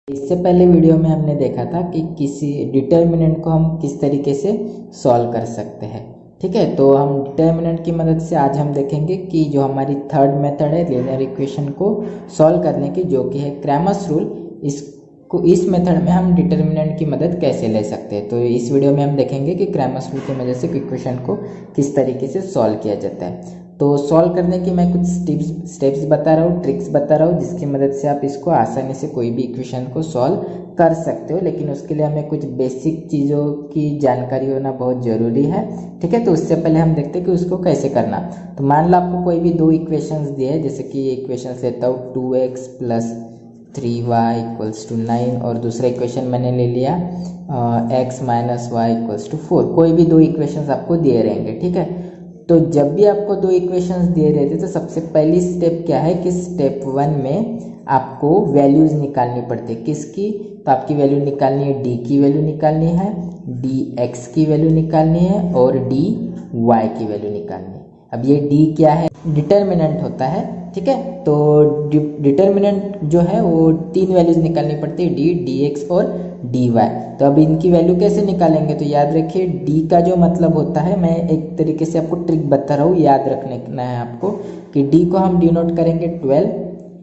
इससे पहले वीडियो में हमने देखा था कि किसी डिटर्मिनेंट को हम किस तरीके से सॉल्व कर सकते हैं। ठीक है, तो हम डिटर्मिनेंट की मदद से आज हम देखेंगे कि जो हमारी थर्ड मेथड है लीनियर इक्वेशन को सॉल्व करने की, जो कि है क्रैमर्स रूल, इस मेथड में हम डिटर्मिनेंट की मदद कैसे ले सकते हैं। तो इस वीडियो में हम देखेंगे कि क्रैमर्स रूल की मदद से इक्वेशन को किस तरीके से सॉल्व किया जाता है। तो सॉल्व करने की मैं कुछ स्टेप्स बता रहा हूँ, ट्रिक्स बता रहा हूँ, जिसकी मदद से आप इसको आसानी से कोई भी इक्वेशन को सॉल्व कर सकते हो। लेकिन उसके लिए हमें कुछ बेसिक चीज़ों की जानकारी होना बहुत ज़रूरी है। ठीक है, तो उससे पहले हम देखते हैं कि उसको कैसे करना। तो मान लो आपको कोई भी दो इक्वेशंस दिए हैं, जैसे कि इक्वेशंस लेता हूँ 2x + 3y = 9 और दूसरा इक्वेशन मैंने ले लिया x - y = 4। कोई भी दो इक्वेशंस आपको दिए रहेंगे। ठीक है, तो जब भी आपको दो इक्वेशंस दिए रहते तो सबसे पहली स्टेप क्या है कि स्टेप 1 में आपको वैल्यूज निकालनी पड़ती है। किसकी? तो आपकी वैल्यू निकालनी है, डी की वैल्यू निकालनी है, डी एक्स की वैल्यू निकालनी है और डी वाई की वैल्यू निकालनी है। अब ये डी क्या है? डिटर्मिनेंट होता है। ठीक है, तो डिटर्मिनेंट जो है वो तीन वैल्यूज निकालनी पड़ती है, डी, डी एक्स और डी वाई। तो अब इनकी वैल्यू कैसे निकालेंगे? तो याद रखिए डी का जो मतलब होता है, मैं एक तरीके से आपको ट्रिक बता रहा हूँ, याद रखना है आपको कि डी को हम डिनोट करेंगे 12,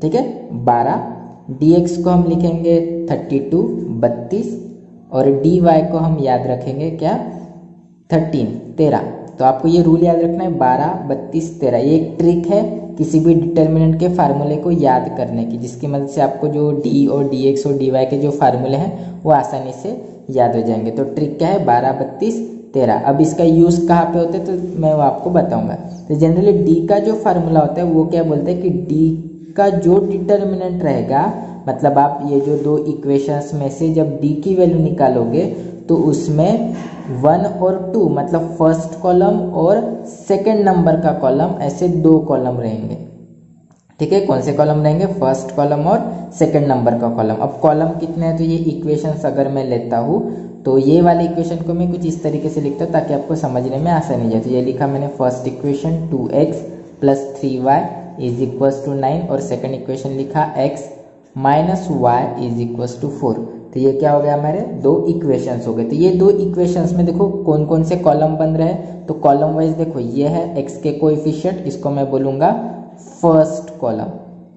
ठीक है, 12, डी एक्स को हम लिखेंगे 32, 32 और डी वाई को हम याद रखेंगे क्या? 13, 13। तो आपको ये रूल याद रखना है 12, 32, 13। ये एक ट्रिक है किसी भी डिटर्मिनेंट के फार्मूले को याद करने की, जिसकी मदद से आपको जो डी और डी एक्स और डी वाई के जो फार्मूले हैं वो आसानी से याद हो जाएंगे। तो ट्रिक क्या है? 12, 32, 13। अब इसका यूज़ कहाँ पे होता है तो मैं वो आपको बताऊंगा। तो जनरली डी का जो फार्मूला होता है वो क्या बोलते हैं कि डी का जो डिटर्मिनेंट रहेगा, मतलब आप ये जो दो इक्वेशंस में से जब डी की वैल्यू निकालोगे तो उसमें 1 और 2 मतलब फर्स्ट कॉलम और सेकंड नंबर का कॉलम, ऐसे दो कॉलम रहेंगे। ठीक है, कौन से कॉलम रहेंगे? फर्स्ट कॉलम और सेकंड नंबर का कॉलम। अब कॉलम कितने हैं? तो ये इक्वेशंस अगर मैं लेता हूँ तो ये वाले इक्वेशन को मैं कुछ इस तरीके से लिखता हूँ ताकि आपको समझने में आसानी हो जाए। तो ये लिखा मैंने फर्स्ट इक्वेशन 2x + 3y = 9 और सेकंड इक्वेशन लिखा x - y = 4। तो ये क्या हो गया? हमारे दो इक्वेशंस हो गए। तो ये दो इक्वेशंस में देखो कौन कौन से कॉलम बन रहे हैं। तो कॉलम वाइज देखो, ये है x के कोएफिशिएंट, इसको मैं बोलूँगा फर्स्ट कॉलम।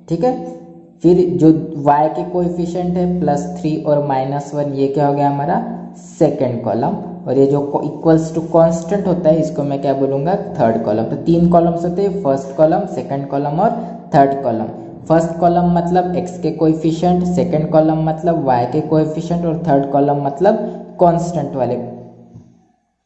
ठीक है, फिर जो y के कोएफिशिएंट है +3 और -1, ये क्या हो गया? हमारा सेकेंड कॉलम। और ये जो इक्वल्स टू कांस्टेंट होता है इसको मैं क्या बोलूँगा? Third column. तो तीन कॉलम्स होते हैं, फर्स्ट कॉलम, सेकेंड कॉलम और थर्ड कॉलम। फर्स्ट कॉलम मतलब x के कोएफिशिएंट, सेकंड कॉलम मतलब y के कोएफिशिएंट और थर्ड कॉलम मतलब कांस्टेंट वाले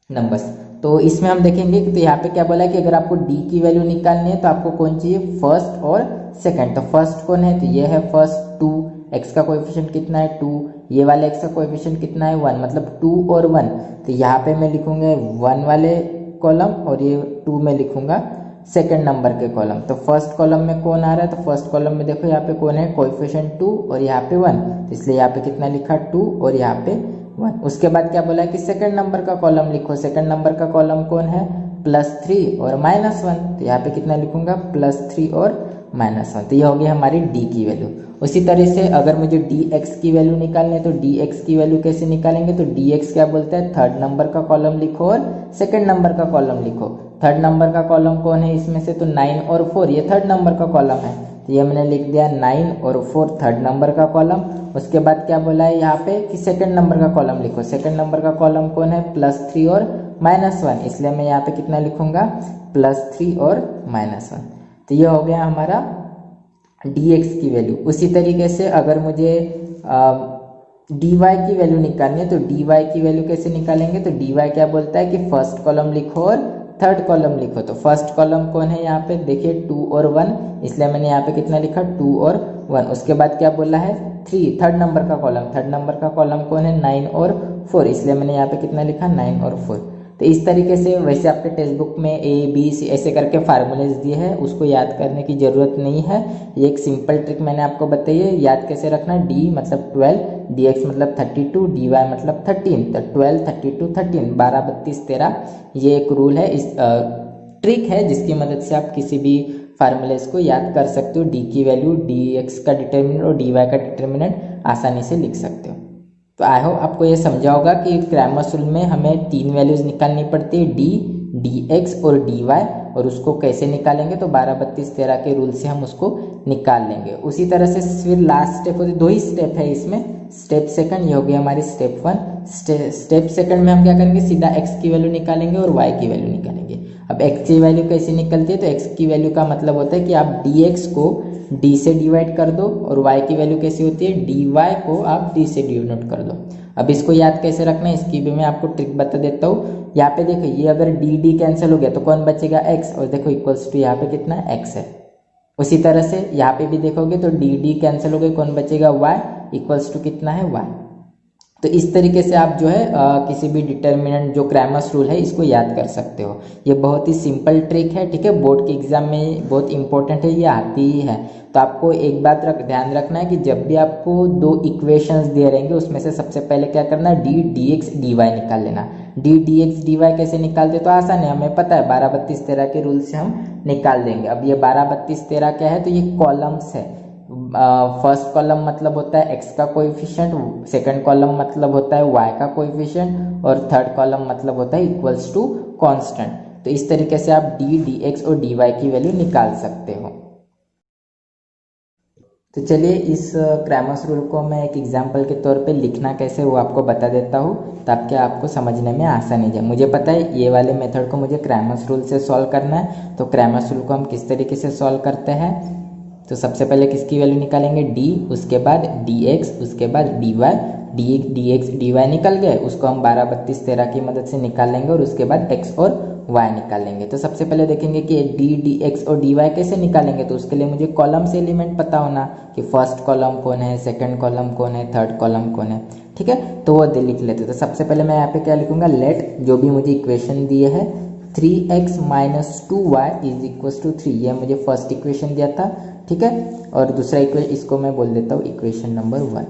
नंबर्स। तो इसमें हम देखेंगे कि तो यहाँ पे क्या बोला है कि अगर आपको d की वैल्यू निकालनी है तो आपको कौन चाहिए? फर्स्ट और सेकंड। तो फर्स्ट कौन है? तो ये है फर्स्ट 2, x का कोएफिशिएंट कितना है? 2, ये वाले x का कोएफिशिएंट कितना है? 1, मतलब 2 और 1। तो यहाँ पे मैं लिखूंगा 1 वाले कॉलम और ये 2 में लिखूंगा सेकंड नंबर के कॉलम। तो फर्स्ट कॉलम में कौन आ रहा है? तो फर्स्ट कॉलम में देखो यहाँ पे कौन है? कोएफिशिएंट 2 और यहाँ पे 1। तो इसलिए यहाँ पे कितना लिखा? 2 और यहाँ पे 1। उसके बाद क्या बोला है कि सेकंड नंबर का कॉलम लिखो। सेकंड नंबर का कॉलम कौन है? +3 और -1। तो यहाँ पे कितना लिखूंगा? +3 और -1। तो ये हो गई हमारी डी की वैल्यू। उसी तरह से अगर मुझे डी एक्स की वैल्यू निकालनी है तो डी एक्स की वैल्यू कैसे निकालेंगे? तो डी एक्स क्या बोलता है? थर्ड नंबर का कॉलम लिखो और सेकंड नंबर का कॉलम लिखो। थर्ड नंबर का कॉलम कौन है इसमें से? तो 9 और 4, ये थर्ड नंबर का कॉलम है। तो ये मैंने लिख दिया 9 और 4 थर्ड नंबर का कॉलम। उसके बाद क्या बोला है यहाँ पे कि सेकंड नंबर का कॉलम लिखो। सेकंड नंबर का कॉलम कौन है? +3 और -1, इसलिए मैं यहाँ पे कितना लिखूंगा? +3 और -1। तो ये हो गया हमारा dx की वैल्यू। उसी तरीके से अगर मुझे dy की वैल्यू निकालनी है तो dy की वैल्यू कैसे निकालेंगे? तो dy क्या बोलता है कि फर्स्ट कॉलम लिखो और थर्ड कॉलम लिखो। तो फर्स्ट कॉलम कौन है यहाँ पे? देखिए 2 और 1, इसलिए मैंने यहाँ पे कितना लिखा? 2 और 1। उसके बाद क्या बोला है? 3, थर्ड नंबर का कॉलम। थर्ड नंबर का कॉलम कौन है? 9 और 4, इसलिए मैंने यहाँ पे कितना लिखा? 9 और 4। तो इस तरीके से, वैसे आपके टेक्स्ट बुक में ए बी सी ऐसे करके फार्मूलेज दिए हैं, उसको याद करने की ज़रूरत नहीं है। ये एक सिंपल ट्रिक मैंने आपको बताई है। याद कैसे रखना? डी मतलब 12, डी एक्स मतलब 32, डी वाई मतलब 13। तो 12, 32, 13, 12, 32, 13, ये एक रूल है, इस ट्रिक है जिसकी मदद से आप किसी भी फार्मूलेज को याद कर सकते हो। डी की वैल्यू, डी एक्स का डिटर्मिनेंट और डी वाई का डिटर्मिनेंट आसानी से लिख सकते हो। तो आई होप आपको ये समझा होगा कि क्रैमर्स रूल में हमें 3 वैल्यूज निकालनी पड़ती है, डी, डी एक्स और डी वाई, और उसको कैसे निकालेंगे तो 12, 32, 13 के रूल से हम उसको निकाल लेंगे। उसी तरह से फिर लास्ट स्टेप होती है, 2 ही स्टेप है इसमें, स्टेप सेकंड ये हो गया हमारी स्टेप 1। स्टेप सेकंड में हम क्या करेंगे, सीधा x की वैल्यू निकालेंगे और y की वैल्यू निकालेंगे। अब x की वैल्यू कैसे निकलती है, तो x की वैल्यू का मतलब होता है कि आप dx को d से डिवाइड कर दो, और y की वैल्यू कैसी होती है, dy को आप d से डिनोट कर दो। अब इसको याद कैसे रखना है, इसकी भी मैं आपको ट्रिक बता देता हूँ। यहाँ पे देखो, ये अगर डी कैंसिल हो गया तो कौन बचेगा, x, और देखो इक्वल्स टू यहाँ पे कितना x है। उसी तरह से यहाँ पे भी देखोगे तो डी कैंसिल हो गए, कौन बचेगा, y, इक्वल्स टू कितना है, y। तो इस तरीके से आप जो है किसी भी डिटर्मिनेंट जो क्रैमर्स रूल है इसको याद कर सकते हो। ये बहुत ही सिंपल ट्रिक है, ठीक है, बोर्ड के एग्जाम में बहुत इंपॉर्टेंट है, ये आती ही है। तो आपको एक बात ध्यान रखना है कि जब भी आपको 2 इक्वेशंस दिए रहेंगे उसमें से सबसे पहले क्या करना है, डी एक्स डी वाई निकाल लेना। डी एक्स डी वाई कैसे निकालते तो आसान है, हमें पता है 12, 32, 13 के रूल से हम निकाल देंगे। अब ये 12, 32, 13 क्या है, तो ये कॉलम्स है। फर्स्ट कॉलम मतलब होता है x का कोएफिशिएंट, सेकंड कॉलम मतलब होता है y का कोएफिशिएंट, और थर्ड कॉलम मतलब होता है इक्वल्स टू कांस्टेंट। तो इस तरीके से आप डी एक्स और डी वाई की वैल्यू निकाल सकते हो। तो चलिए इस क्रैमर्स रूल को मैं एक एग्जांपल के तौर पे लिखना कैसे वो आपको बता देता हूँ, ताकि आपको समझने में आसानी जाए। मुझे पता है ये वाले मेथड को मुझे क्रैमर्स रूल से सॉल्व करना है। तो क्रैमर्स रूल को हम किस तरीके से सॉल्व करते हैं, तो सबसे पहले किसकी वैल्यू निकालेंगे, d, उसके बाद dx, उसके बाद dy, dx dy निकल गए, उसको हम 12, 32, 13 की मदद से निकाल लेंगे, और उसके बाद x और y निकाल लेंगे। तो सबसे पहले देखेंगे कि dx और dy कैसे निकालेंगे। तो उसके लिए मुझे कॉलम से एलिमेंट पता होना कि फर्स्ट कॉलम कौन है, सेकंड कॉलम कौन है, थर्ड कॉलम कौन है, ठीक है। तो वो लिख लेते। तो सबसे पहले मैं यहाँ पे क्या लिखूंगा, लेट जो भी मुझे इक्वेशन दिए है 3x - 2y = 3, ये मुझे फर्स्ट इक्वेशन दिया था, ठीक है। और दूसरा इक्वेशन, इसको मैं बोल देता हूँ इक्वेशन नंबर 1।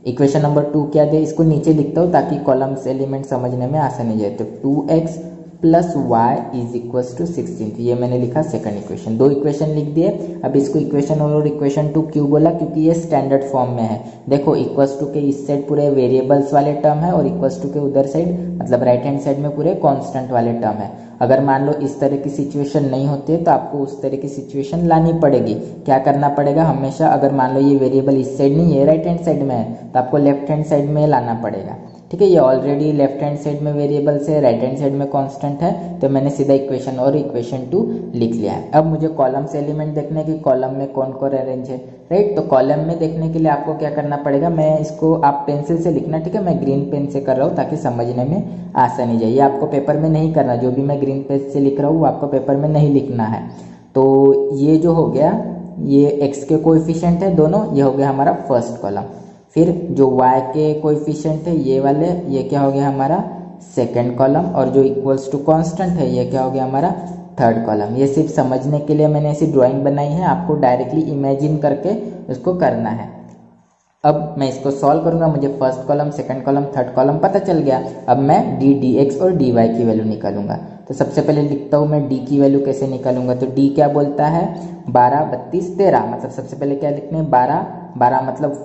इक्वेशन नंबर 2 क्या दे, इसको नीचे लिखता हूँ ताकि कॉलम्स एलिमेंट समझने में आसानी जाए। तो 2x + y = 16, ये मैंने लिखा सेकंड इक्वेशन। 2 इक्वेशन लिख दिए। अब इसको इक्वेशन 1 और इक्वेशन 2 क्यों बोला, क्योंकि ये स्टैंडर्ड फॉर्म में है। देखो इक्वल्स टू के इस साइड पूरे वेरिएबल्स वाले टर्म है, और इक्वल्स टू के उधर साइड मतलब राइट हैंड साइड में पूरे कांस्टेंट वाले टर्म है। अगर मान लो इस तरह की सिचुएशन नहीं होती है तो आपको उस तरह की सिचुएशन लानी पड़ेगी। क्या करना पड़ेगा, हमेशा अगर मान लो ये वेरिएबल इस साइड नहीं है, राइट हैंड साइड में है, तो आपको लेफ्ट हैंड साइड में लाना पड़ेगा, ठीक है। ये ऑलरेडी लेफ्ट हैंड साइड में वेरिएबल्स है, राइट हैंड साइड में कांस्टेंट है, तो मैंने सीधा इक्वेशन और इक्वेशन 2 लिख लिया है। अब मुझे कॉलम से एलिमेंट देखने की, कॉलम में कौन कौन अरेंज है, राइट। तो कॉलम में देखने के लिए आपको क्या करना पड़ेगा, मैं इसको आप पेंसिल से लिखना, ठीक है, मैं ग्रीन पेन से कर रहा हूँ ताकि समझने में आसानी जाए। ये आपको पेपर में नहीं करना, जो भी मैं ग्रीन पेन से लिख रहा हूँ वो आपको पेपर में नहीं लिखना है। तो ये जो हो गया, ये x के कोएफिशिएंट है दोनों, ये हो गया हमारा फर्स्ट कॉलम। फिर जो y के कोएफिशिएंट है ये वाले, ये क्या हो गया हमारा सेकंड कॉलम, और जो इक्वल्स टू कांस्टेंट है ये क्या हो गया हमारा थर्ड कॉलम। ये सिर्फ समझने के लिए मैंने ऐसी ड्राइंग बनाई है, आपको डायरेक्टली इमेजिन करके उसको करना है। अब मैं इसको सॉल्व करूंगा, मुझे first column, second column, third column पता चल गया। अब मैं dx और dy की वैल्यू निकालूंगा। तो सबसे पहले लिखता हूँ मैं d की वैल्यू कैसे निकालूंगा। तो d क्या बोलता है, 12, 32, 13, मतलब सबसे पहले क्या लिखने हैं 12 मतलब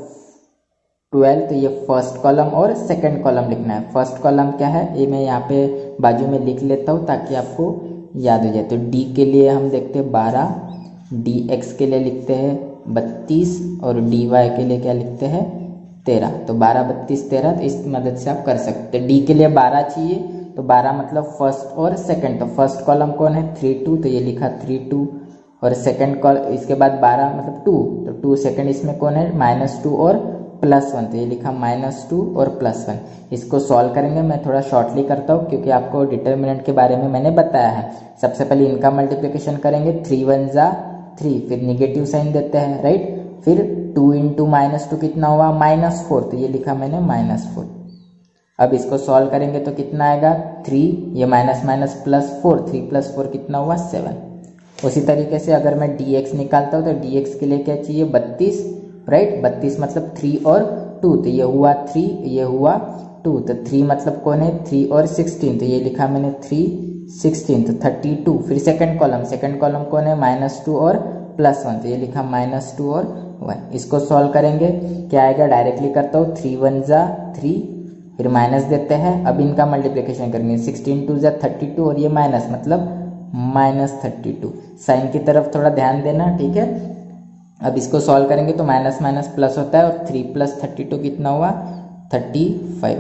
12, तो ये फर्स्ट कॉलम और सेकंड कॉलम लिखना है। फर्स्ट कॉलम क्या है ये मैं यहाँ पे बाजू में लिख लेता हूँ ताकि आपको याद हो जाए। तो d के लिए हम देखते हैं 12, dx के लिए लिखते हैं 32, और dy के लिए क्या लिखते हैं 13। तो 12, 32, 13, तो इस मदद से आप कर सकते हैं। d के लिए 12 चाहिए, तो 12 मतलब फर्स्ट और सेकंड। तो फर्स्ट कॉलम कौन है 3, 2, तो ये लिखा 3, 2, और सेकंड कॉलम इसके बाद 12 मतलब 2, तो 2 सेकंड इसमें कौन है -2 और +1, तो ये लिखा -2 और +1। इसको सॉल्व करेंगे, मैं थोड़ा शॉर्टली करता हूँ क्योंकि आपको डिटर्मिनेंट के बारे में मैंने बताया है। सबसे पहले इनका मल्टीप्लिकेशन करेंगे, 3 × 1 = 3, फिर निगेटिव साइन देते हैं, राइट। फिर 2 × -2 कितना हुआ -4, तो ये लिखा मैंने -4। अब इसको सॉल्व करेंगे तो कितना आएगा 3, ये माइनस माइनस +4, 3 + 4 कितना हुआ 7। उसी तरीके से अगर मैं dx निकालता हूँ तो dx के लिए क्या चाहिए 32, राइट। 32 मतलब 3 और 2, तो ये हुआ 3, ये हुआ 2, तो 3 मतलब कौन है 3 और 16, तो ये लिखा मैंने 3, 16, तो 32। फिर सेकंड कॉलम कौन है -2 और +1, तो ये लिखा -2 और 1। इसको सॉल्व करेंगे, क्या आएगा, डायरेक्टली करता हूँ, 3 1 जा 3, फिर माइनस देते हैं। अब इनका मल्टीप्लिकेशन करेंगे, 16 2 जा 32 और ये माइनस मतलब -32। साइन की तरफ थोड़ा ध्यान देना, ठीक है। अब इसको सॉल्व करेंगे तो माइनस माइनस प्लस होता है और 3 + 32 कितना हुआ, 35।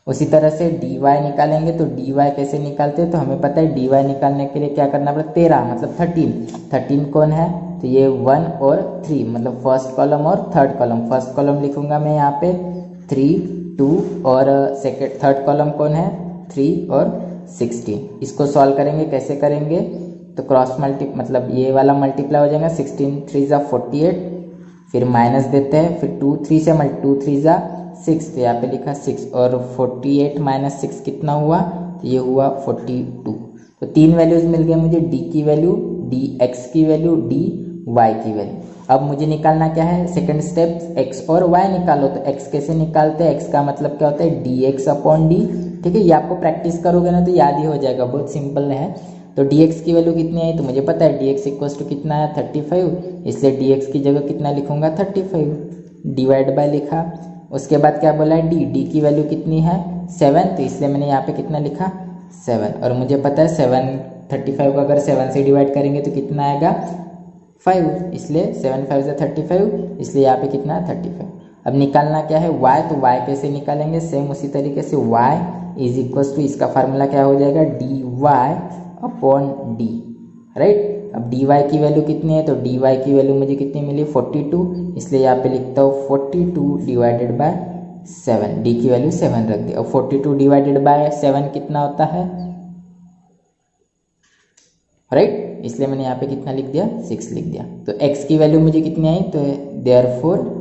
उसी तरह से dy निकालेंगे, तो dy कैसे निकालते हैं, तो हमें पता है dy निकालने के लिए क्या करना पड़ता है, 13 मतलब 13 कौन है, तो ये 1 और 3 मतलब फर्स्ट कॉलम और थर्ड कॉलम। फर्स्ट कॉलम लिखूंगा मैं यहाँ पे 3 2 और थर्ड कॉलम कौन है, 3 और 16। इसको सॉल्व करेंगे, कैसे करेंगे, तो क्रॉस मतलब ये वाला मल्टीप्लाई हो जाएगा, 16 3 जा 48, फिर माइनस देते हैं, फिर 2 3 से 2 3 जा 6, तो यहाँ पे लिखा 6 और 48 - 6 कितना हुआ, तो ये हुआ 42। तो 3 वैल्यूज मिल गए मुझे, d की वैल्यू, dx की वैल्यू, dy की वैल्यू। अब मुझे निकालना क्या है, सेकंड स्टेप x और y निकालो। तो x कैसे निकालते हैं, x का मतलब क्या होता है, dx/d, ठीक है। ये आपको प्रैक्टिस करोगे ना तो याद ही हो जाएगा, बहुत सिंपल है। तो dx की वैल्यू कितनी आई, तो मुझे पता है dx = कितना है, 35, इसलिए dx की जगह कितना लिखूंगा, 35 डिवाइड बाय लिखा। उसके बाद क्या बोला है, d की वैल्यू कितनी है, 7, तो इसलिए मैंने यहाँ पे कितना लिखा, 7। और मुझे पता है 35 को अगर 7 से डिवाइड करेंगे तो कितना आएगा, 5, इसलिए 7 5 से 35, इसलिए यहाँ पे कितना है, 35। अब निकालना क्या है, y, तो y कैसे निकालेंगे, सेम उसी तरीके से y = इसका फार्मूला क्या हो जाएगा, dy/d, राइट। अब dy की वैल्यू कितनी है, तो dy की वैल्यू मुझे कितनी मिली, 42, इसलिए यहाँ पे लिखता हूँ 42 डिवाइडेड बाय 7, d की वैल्यू 7 रख दी। अब 42 डिवाइडेड बाय 7 कितना होता है, राइट, इसलिए मैंने यहाँ पे कितना लिख दिया, 6 लिख दिया। तो x की वैल्यू मुझे कितनी आई, तो देयरफॉर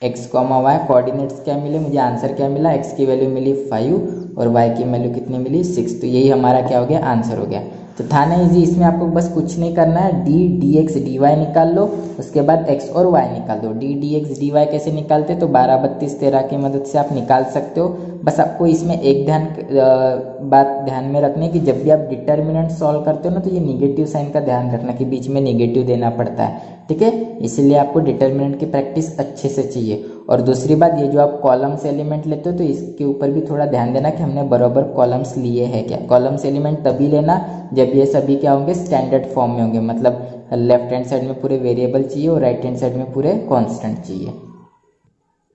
x, y कोऑर्डिनेट्स क्या मिले, मुझे आंसर क्या मिला, x की वैल्यू मिली 5 और y की वैल्यू कितनी मिली, 6। तो यही हमारा क्या हो गया, आंसर हो गया। तो था ना इजी, इसमें आपको बस कुछ नहीं करना है, d dx dy निकाल लो, उसके बाद x और y निकाल दो। d dx dy कैसे निकालते, तो 12 32 13 की मदद से आप निकाल सकते हो। बस आपको इसमें एक बात ध्यान में रखनी है कि जब भी आप डिटर्मिनेंट सॉल्व करते हो ना, तो ये निगेटिव साइन का ध्यान रखना कि बीच में निगेटिव देना पड़ता है, ठीक है। इसीलिए आपको डिटर्मिनेंट की प्रैक्टिस अच्छे से चाहिए। और दूसरी बात, ये जो आप कॉलम्स एलिमेंट लेते हो तो इसके ऊपर भी थोड़ा ध्यान देना कि हमने बराबर कॉलम्स लिए हैं क्या। कॉलम्स एलिमेंट तभी लेना जब ये सभी क्या होंगे, स्टैंडर्ड फॉर्म में होंगे, मतलब लेफ्ट हैंड साइड में पूरे वेरिएबल चाहिए और राइट हैंड साइड में पूरे कांस्टेंट चाहिए।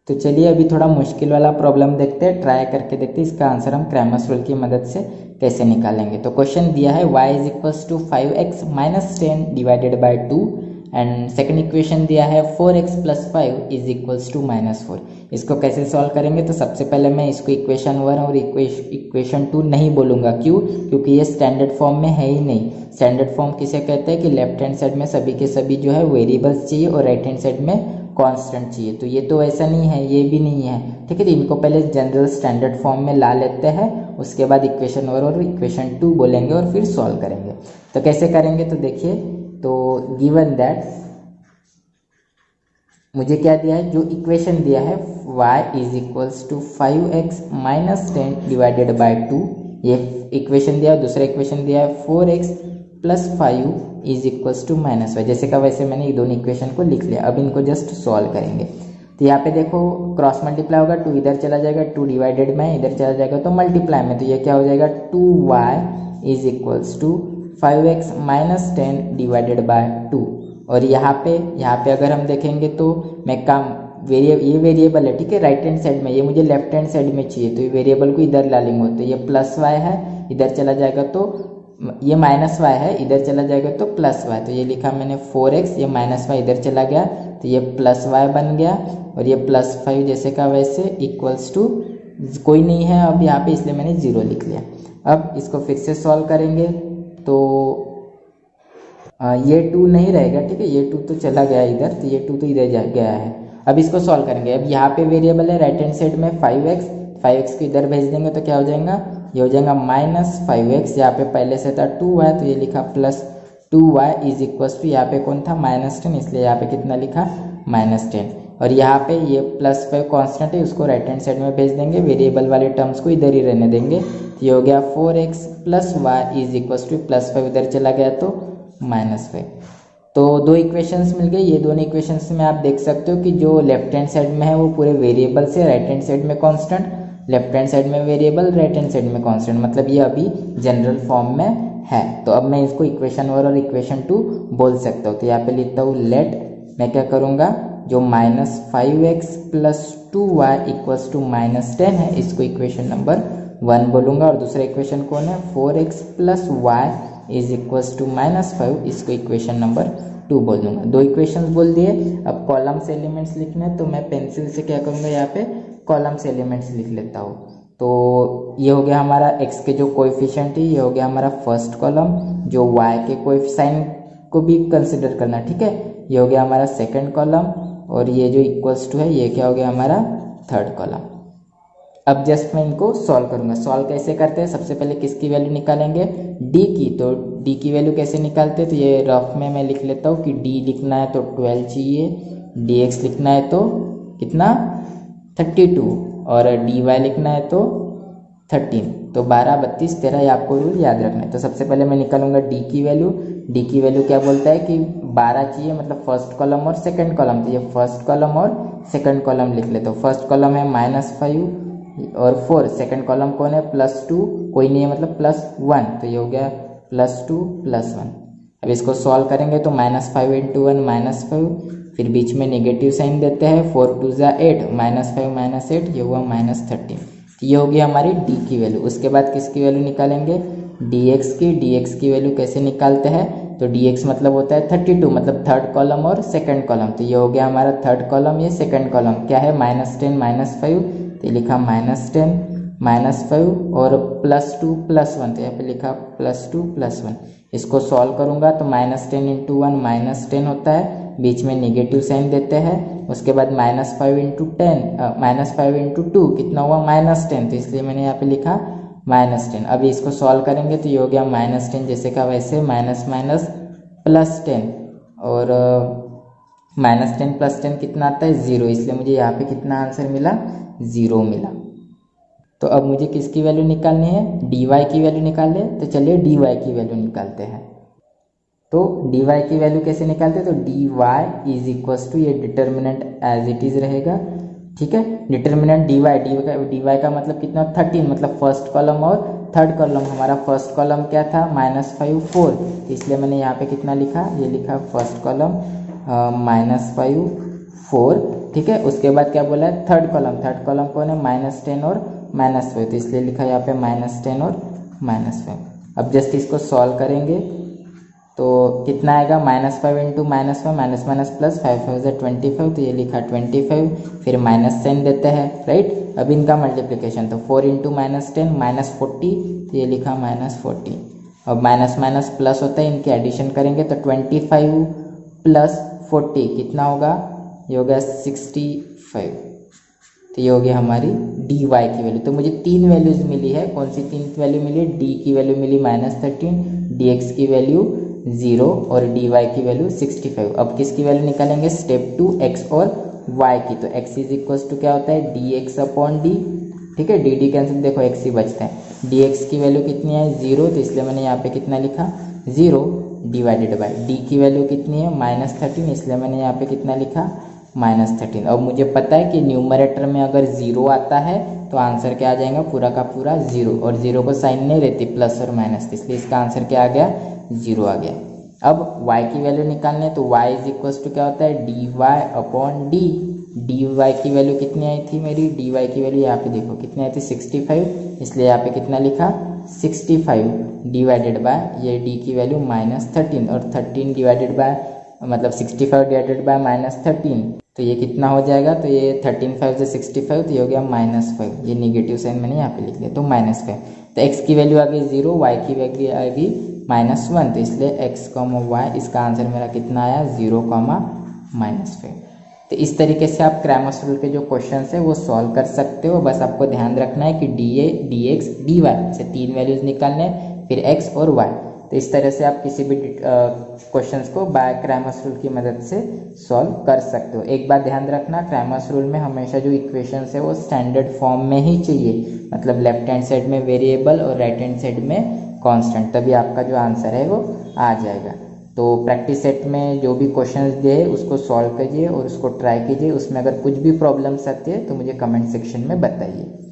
तो चलिए अभी थोड़ा मुश्किल वाला प्रॉब्लम देखते हैं, ट्राई करके देखते हैं इसका आंसर हम क्रैमर्स रूल की मदद से कैसे निकालेंगे। तो क्वेश्चन दिया है y = 5x - 10 divided by 2 and second equation दिया है 4x + 5 = -4। इसको कैसे सॉल्व करेंगे, तो सबसे पहले मैं इसको इक्वेशन 1 और इक्वेशन 2 नहीं बोलूँगा, क्यों, क्योंकि ये स्टैंडर्ड फॉर्म में है ही नहीं। स्टैंडर्ड फॉर्म किसे कहते हैं कि लेफ्ट हैंड साइड में सभी के सभी जो है वेरिएबल्स चाहिए और राइट हैंड साइड में कांस्टेंट चाहिए। तो ये तो ऐसा नहीं है, ये भी नहीं है, ठीक है। तो इनको पहले जनरल स्टैंडर्ड फॉर्म में ला लेते हैं, उसके बाद इक्वेशन 1 और इक्वेशन 2 बोलेंगे और फिर सॉल्व करेंगे। तो कैसे करेंगे, तो देखिए, तो गिवन दैट मुझे क्या दिया है, जो इक्वेशन दिया है y = 5x - 10 डिवाइडेड बाय 2, ये इक्वेशन दिया है। दूसरा इक्वेशन दिया है 4x + 5 = -y। जैसे का वैसे मैंने ये दोनों इक्वेशन को लिख लिया। अब इनको जस्ट सॉल्व करेंगे। तो यहाँ पे देखो क्रॉस मल्टीप्लाई होगा, 2 इधर चला जाएगा, 2 डिवाइडेड में इधर चला जाएगा तो मल्टीप्लाई में, तो ये क्या हो जाएगा, 2y = 5x - 10 डिवाइडेड बाय 2। और यहाँ पे अगर हम देखेंगे तो मैं ये वेरिएबल है, ठीक है, राइट हैंड साइड में, ये मुझे लेफ्ट हैंड साइड में चाहिए, तो ये वेरिएबल को इधर ला लेंगे, तो ये +y है, इधर चला जाएगा तो ये -y है, इधर चला जाएगा तो +y। तो ये लिखा मैंने 4x, ये -y इधर चला गया तो ये +y बन गया, और ये +5 जैसे का वैसे = कोई नहीं है अब यहाँ पे, इसलिए मैंने 0 लिख लिया। अब इसको फिर से सॉल्व करेंगे तो ये 2 नहीं रहेगा, ठीक है, ये 2 तो चला गया इधर, तो ये 2 तो इधर जा गया है। अब इसको सॉल्व करेंगे। अब यहाँ पे वेरिएबल है राइट हैंड साइड में 5x को इधर भेज देंगे तो क्या हो जाएगा, ये हो जाएगा -5x, यहाँ पे पहले से था 2y, तो ये लिखा +2y = यहाँ पे कौन था, -10, इसलिए यहाँ पे कितना लिखा, -10। और यहाँ पे ये +5 कांस्टेंट है, उसको राइट हैंड साइड में भेज देंगे, वेरिएबल वाले टर्म्स को इधर ही रहने देंगे। तो ये हो गया 4x + y = +5 इधर चला गया तो -5। तो दो इक्वेशंस मिल गए। ये दोनों इक्वेशंस में आप देख सकते हो कि जो लेफ्ट हैंड साइड में है वो पूरे वेरिएबल से, राइट हैंड साइड में कांस्टेंट, लेफ्ट हैंड साइड में वेरिएबल, राइट हैंड साइड में कांस्टेंट, मतलब ये अभी जनरल फॉर्म में है। तो अब मैं इसको इक्वेशन 1 और इक्वेशन 2 बोल सकता हूँ। तो यहाँ पे लिखता हूँ लेट, मैं क्या करूँगा, जो -5x + 2y = -10 है, इसको इक्वेशन नंबर 1 बोलूँगा। और दूसरा इक्वेशन कौन है, 4x + y = -5, इसको इक्वेशन नंबर 2 बोल दूंगा। दो इक्वेशंस बोल दिए। अब कॉलम से एलिमेंट्स लिखने हैं, तो मैं पेंसिल से क्या करूँगा, यहाँ पे कॉलम से एलिमेंट्स लिख लेता हूँ। तो ये हो गया हमारा x के जो कोएफिशिएंट है, ये हो गया हमारा फर्स्ट कॉलम, जो y के कोएफिशिएंट को भी कंसिडर करना, ठीक है। ये हो गया हमारा सेकंड कॉलम, और ये जो इक्वल्स टू है, ये क्या हो गया हमारा थर्ड कॉलम। अब जस्ट मैं इनको सॉल्व करूंगा। सॉल्व कैसे करते हैं, सबसे पहले किसकी वैल्यू निकालेंगे, d की। तो d की वैल्यू कैसे निकालते हैं, तो ये रफ में मैं लिख लेता हूँ कि d लिखना है तो 12 चाहिए, dx लिखना है तो कितना 32, और dy लिखना है तो 13। तो 12, 32, 13, ये आपको रूल याद रखना है। तो सबसे पहले मैं निकालूंगा d की वैल्यू। d की वैल्यू क्या बोलता है कि 12 चाहिए, मतलब फर्स्ट कॉलम और सेकंड कॉलम। तो ये फर्स्ट कॉलम और सेकंड कॉलम लिख लेते हो। फर्स्ट कॉलम है -5 और 4, सेकंड कॉलम कौन है, +2, कोई नहीं है मतलब +1, तो ये हो गया +2 +1। अब इसको सॉल्व करेंगे तो -5 × 1 -5, फिर बीच में नेगेटिव साइन देते हैं, 4 × 2 = 8, -5 - 8, ये हुआ -13। ये होगी हमारी d की वैल्यू। उसके बाद किसकी वैल्यू निकालेंगे, dx की। dx की वैल्यू कैसे निकालते हैं, तो dx मतलब होता है 32, मतलब थर्ड कॉलम और सेकंड कॉलम। तो ये हो गया हमारा थर्ड कॉलम, ये सेकंड कॉलम क्या है, -10 -5, तो लिखा -10 -5 और +2 +1, तो यहाँ पे लिखा +2 +1। इसको सॉल्व करूंगा तो -10 × 1 -10 होता है, बीच में नेगेटिव साइन देते हैं। उसके बाद -5 × 2 कितना हुआ, -10, तो इसलिए मैंने यहाँ पे लिखा -10। अभी इसको सॉल्व करेंगे तो ये हो गया -10 जैसे का वैसे, माइनस +10, और -10 +10 कितना आता है, 0, इसलिए मुझे यहाँ पे कितना आंसर मिला, 0 मिला। तो अब मुझे किसकी वैल्यू निकालनी है, dy की वैल्यू निकालनी है। तो चलिए dy की वैल्यू निकालते हैं। तो dy की वैल्यू कैसे निकालते हैं, तो dy = ये डिटर्मिनेंट एज इट इज रहेगा, ठीक है। डिटर्मिनेंट dy का मतलब कितना, 13, मतलब फर्स्ट कॉलम और थर्ड कॉलम। हमारा फर्स्ट कॉलम क्या था, -5 4, इसलिए मैंने यहाँ पे कितना लिखा, ये लिखा फर्स्ट कॉलम -5 4, ठीक है। उसके बाद क्या बोला है, थर्ड कॉलम कौन है, -10 और -5, तो इसलिए लिखा यहाँ पे -10 और -5। अब जस्ट इसको सॉल्व करेंगे तो कितना आएगा, -5 × -5, -5 + 5 25, तो ये लिखा 25, फिर माइनस साइन देते हैं, राइट। अब इनका मल्टीप्लिकेशन, तो 4 × -10 -40, तो ये लिखा -40। अब माइनस प्लस होता है, इनके एडिशन करेंगे तो 25 + 40 कितना होगा, ये होगा 65। तो ये हो गया हमारी dy की वैल्यू। तो मुझे 3 वैल्यूज मिली है। कौन सी 3 वैल्यू मिली, d की वैल्यू मिली -13, dx की वैल्यू 0 और dy की वैल्यू 65। अब किसकी वैल्यू निकालेंगे, स्टेप 2 x और y की। तो x = क्या होता है, dx/d, ठीक है। dd कैंसिल, देखो x ही बचता है। dx की वैल्यू कितनी है, 0, तो इसलिए मैंने यहाँ पे कितना लिखा, 0 डिवाइडेड बाय d की वैल्यू कितनी है, -13, इसलिए मैंने यहाँ पे कितना लिखा, -13। अब मुझे पता है कि न्यूमरेटर में अगर 0 आता है तो आंसर क्या आ जाएगा, पूरा का पूरा 0, और 0 को साइन नहीं रहती प्लस और माइनस, इसलिए इसका आंसर क्या आ गया, 0 आ गया। अब y की वैल्यू निकालनी है, तो y = क्या होता है, dy/d। dy की वैल्यू कितनी आई थी मेरी, dy की वैल्यू यहाँ पे देखो कितनी आई थी, 65, इसलिए यहाँ पे कितना लिखा, 65 डिवाइडेड बाय ये d की वैल्यू -13, और 13 डिवाइडेड बाय मतलब 65 डिवाइडेड बाय -13, तो ये कितना हो जाएगा, तो ये 13 5 से 65, तो ये हो गया -5। ये नेगेटिव साइन मैंने यहाँ पे लिख लिया, तो -5। तो x की वैल्यू आ गई 0, y की वैल्यू आ गई -1, तो इसलिए x, y, इसका आंसर मेरा कितना आया, 0, -5। तो इस तरीके से आप क्रैमर्स रूल के जो क्वेश्चन है वो सॉल्व कर सकते हो। बस आपको ध्यान रखना है कि dA, dx, dy से 3 वैल्यूज निकालने, फिर x और y। तो इस तरह से आप किसी भी क्वेश्चंस को बाय क्रैमर्स रूल की मदद से सॉल्व कर सकते हो। एक बात ध्यान रखना, क्रैमर्स रूल में हमेशा जो इक्वेशंस है वो स्टैंडर्ड फॉर्म में ही चाहिए, मतलब लेफ्ट हैंड साइड में वेरिएबल और राइट हैंड साइड में कांस्टेंट, तभी आपका जो आंसर है वो आ जाएगा। तो प्रैक्टिस सेट में जो भी क्वेश्चंस दिए उसको सॉल्व कीजिए और उसको ट्राई कीजिए। उसमें अगर कुछ भी प्रॉब्लम्स आती है तो मुझे कमेंट सेक्शन में बताइए।